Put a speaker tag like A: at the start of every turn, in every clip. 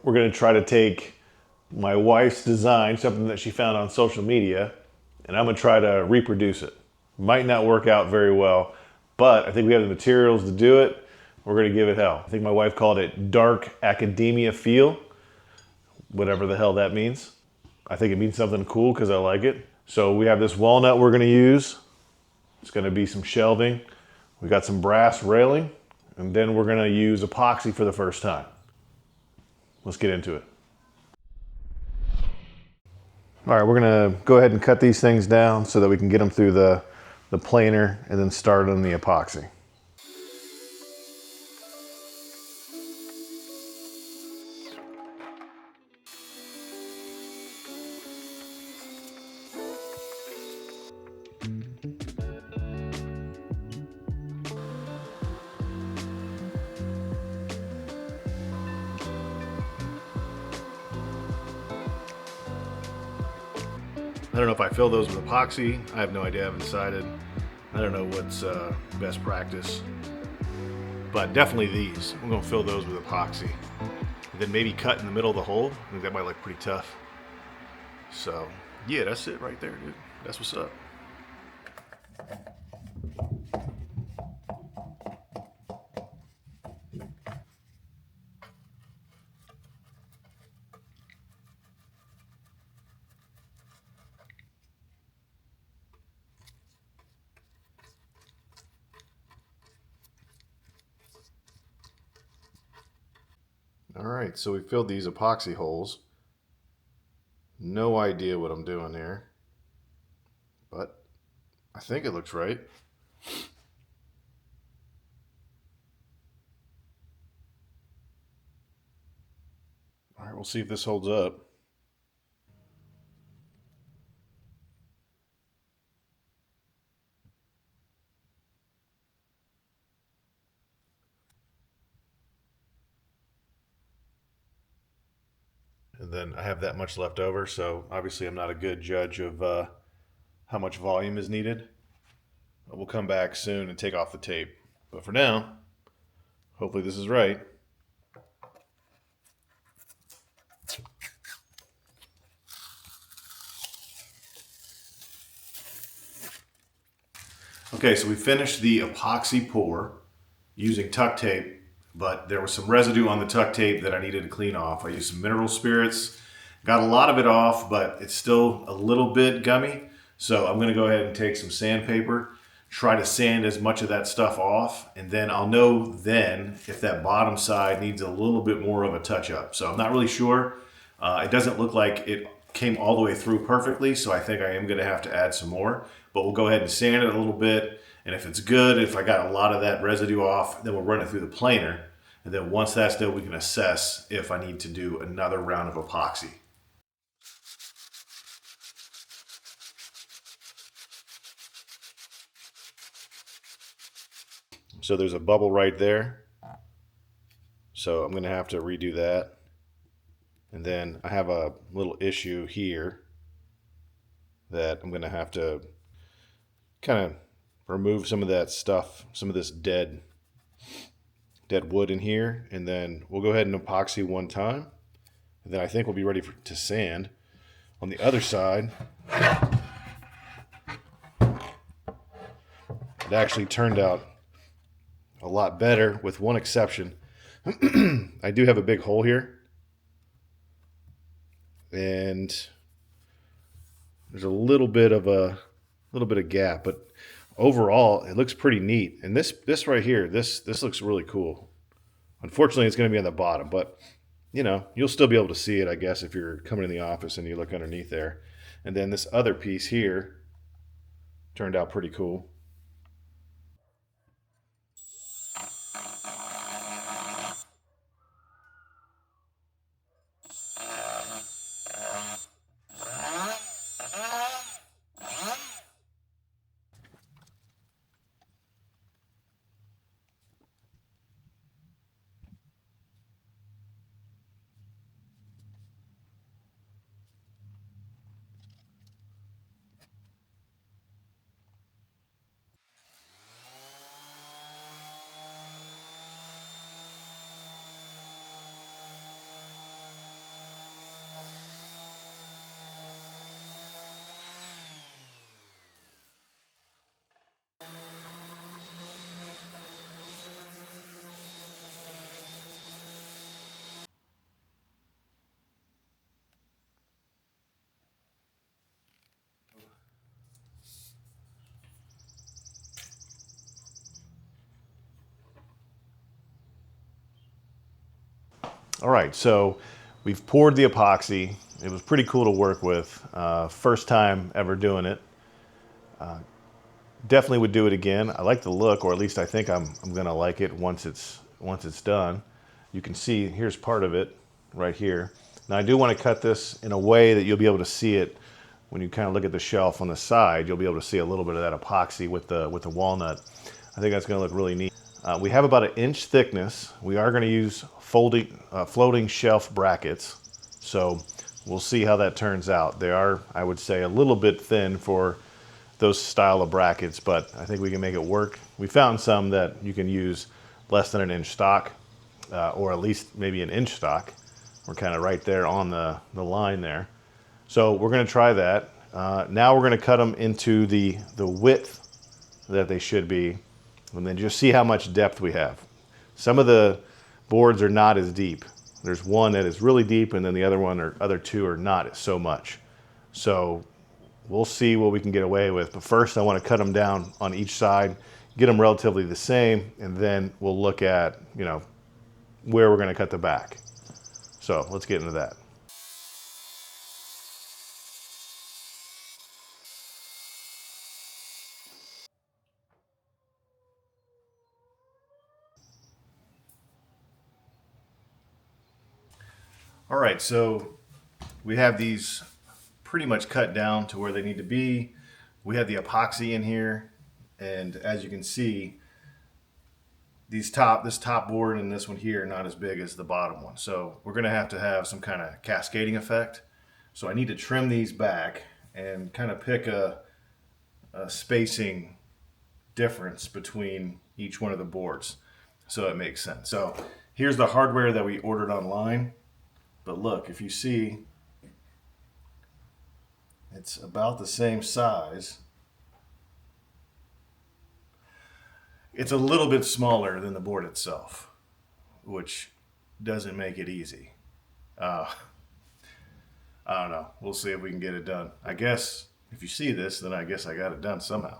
A: we're gonna try to take my wife's design, something that she found on social media, and I'm gonna try to reproduce it. Might not work out very well, but I think we have the materials to do it. We're gonna give it hell. I think my wife called it dark academia feel, whatever the hell that means. I think it means something cool because I like it. So we have this walnut we're gonna use. It's gonna be some shelving. We got some brass railing, and then we're gonna use epoxy for the first time. Let's get into it. All right, we're gonna go ahead and cut these things down so that we can get them through the planer and then start on the epoxy. I don't know if I fill those with epoxy. I have no idea. I haven't decided. I don't know what's best practice. But definitely these. I'm going to fill those with epoxy. And then maybe cut in the middle of the hole. I think that might look pretty tough. So, yeah, that's it right there, dude. That's what's up. All right, so we filled these epoxy holes. No idea what I'm doing here, but I think it looks right. All right, we'll see if this holds up. And then I have that much left over, so obviously I'm not a good judge of how much volume is needed. But we'll come back soon and take off the tape. But for now, hopefully this is right. Okay, so we finished the epoxy pour using tuck tape, but there was some residue on the tuck tape that I needed to clean off. I used some mineral spirits, got a lot of it off, but it's still a little bit gummy. So I'm gonna go ahead and take some sandpaper, try to sand as much of that stuff off, and then I'll know then if that bottom side needs a little bit more of a touch up. So I'm not really sure. It doesn't look like it came all the way through perfectly, so I think I am gonna have to add some more, but we'll go ahead and sand it a little bit. And if it's good, if I got a lot of that residue off, then we'll run it through the planer. And then once that's done, we can assess if I need to do another round of epoxy. So there's a bubble right there. So I'm gonna have to redo that. And then I have a little issue here that I'm gonna have to kind of remove some of that stuff, some of this dead wood in here, and then we'll go ahead and epoxy one time, and then I think we'll be ready to sand. On the other side, it actually turned out a lot better with one exception. I do have a big hole here, and there's a little bit of gap, but overall it looks pretty neat. And this right here, this looks really cool. Unfortunately, it's going to be on the bottom, but you know, you'll still be able to see it, I guess, if you're coming in the office and you look underneath there. And then this other piece here turned out pretty cool. All right, so we've poured the epoxy. It was pretty cool to work with. First time ever doing it. Definitely would do it again. I like the look, or at least I think I'm gonna like it once it's done. You can see here's part of it right here. Now I do want to cut this in a way that you'll be able to see it when you kind of look at the shelf on the side. You'll be able to see a little bit of that epoxy with the walnut. I think that's going to look really neat. We have about 1 inch thickness. We are going to use floating shelf brackets, so we'll see how that turns out. They are, I would say, a little bit thin for those style of brackets, but I think we can make it work. We found some that you can use less than 1 inch stock, or at least maybe 1 inch stock. We're kind of right there on the line there. So we're going to try that. Now we're going to cut them into the width that they should be, and then just see how much depth we have. Some of the boards are not as deep. There's one that is really deep, and then the other two are not so much. So we'll see what we can get away with. But first I want to cut them down on each side, get them relatively the same, and then we'll look at, where we're going to cut the back. So let's get into that. All right, so we have these pretty much cut down to where they need to be. We have the epoxy in here, and as you can see, this top board and this one here are not as big as the bottom one. So we're gonna have some kind of cascading effect. So I need to trim these back and kind of pick a spacing difference between each one of the boards so it makes sense. So here's the hardware that we ordered online. But look, if you see, it's about the same size. It's a little bit smaller than the board itself, which doesn't make it easy. I don't know. We'll see if we can get it done. I guess if you see this, then I guess I got it done somehow.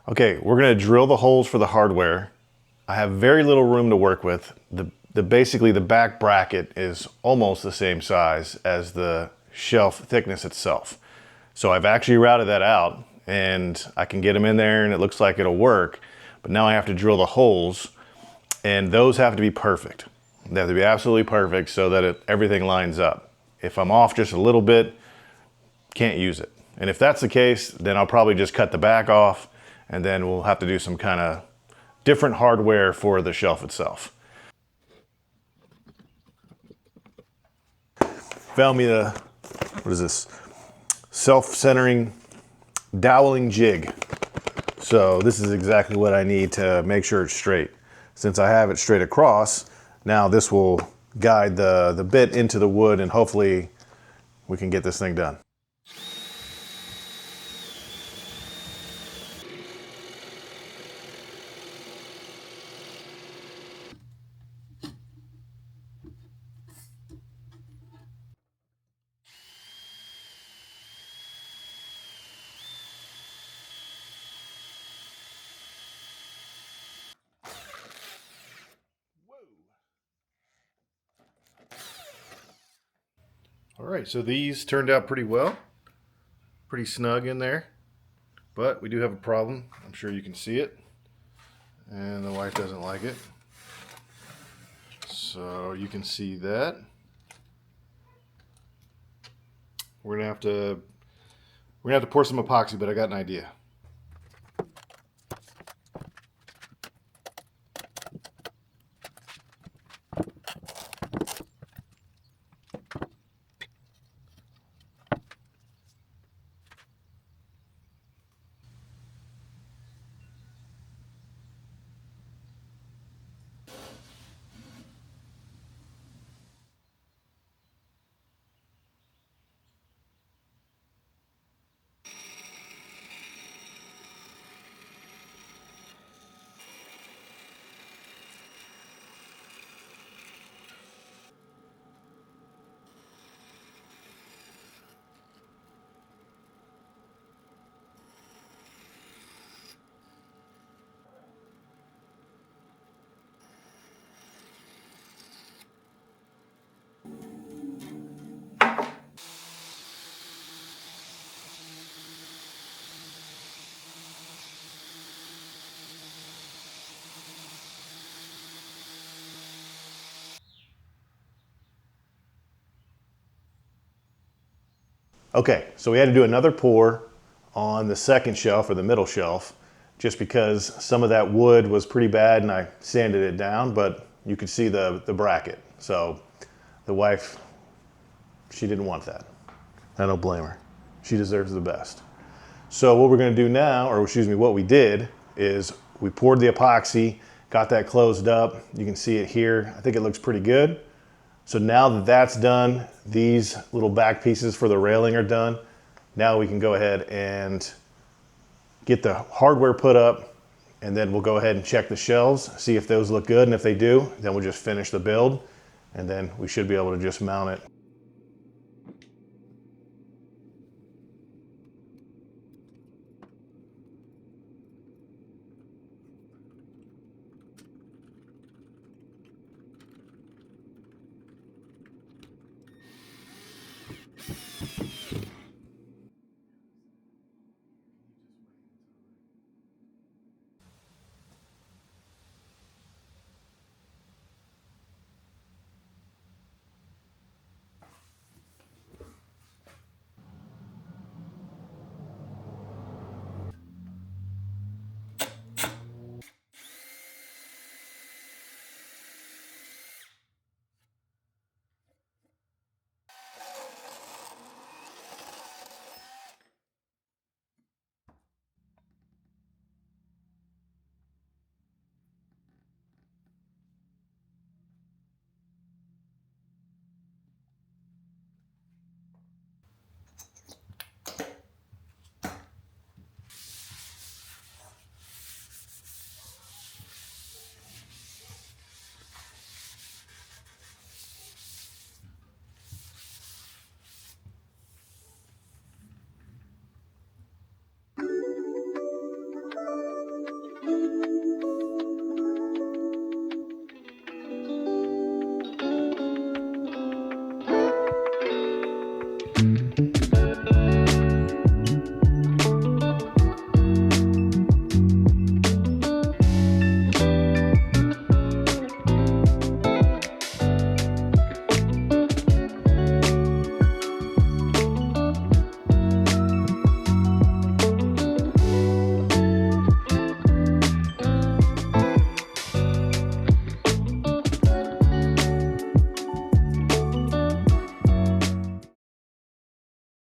A: Okay, we're gonna drill the holes for the hardware. I have very little room to work with. Basically the back bracket is almost the same size as the shelf thickness itself. So I've actually routed that out and I can get them in there and it looks like it'll work. But now I have to drill the holes and those have to be perfect. They have to be absolutely perfect so that everything lines up. If I'm off just a little bit, can't use it. And if that's the case, then I'll probably just cut the back off and then we'll have to do some kind of different hardware for the shelf itself. Found me what is this? Self-centering doweling jig. So this is exactly what I need to make sure it's straight. Since I have it straight across, now this will guide the bit into the wood and hopefully we can get this thing done. All right, so these turned out pretty well. Pretty snug in there. But we do have a problem. I'm sure you can see it. And the wife doesn't like it. So you can see that. We're gonna have to pour some epoxy, but I got an idea. Okay, so we had to do another pour on the second shelf or the middle shelf just because some of that wood was pretty bad and I sanded it down, but you could see the bracket. So the wife, she didn't want that. I don't blame her. She deserves the best. So what we're gonna do now, or excuse me, what we did is we poured the epoxy, got that closed up. You can see it here. I think it looks pretty good. So now that that's done, these little back pieces for the railing are done. Now we can go ahead and get the hardware put up, and then we'll go ahead and check the shelves, see if those look good, and if they do, then we'll just finish the build, and then we should be able to just mount it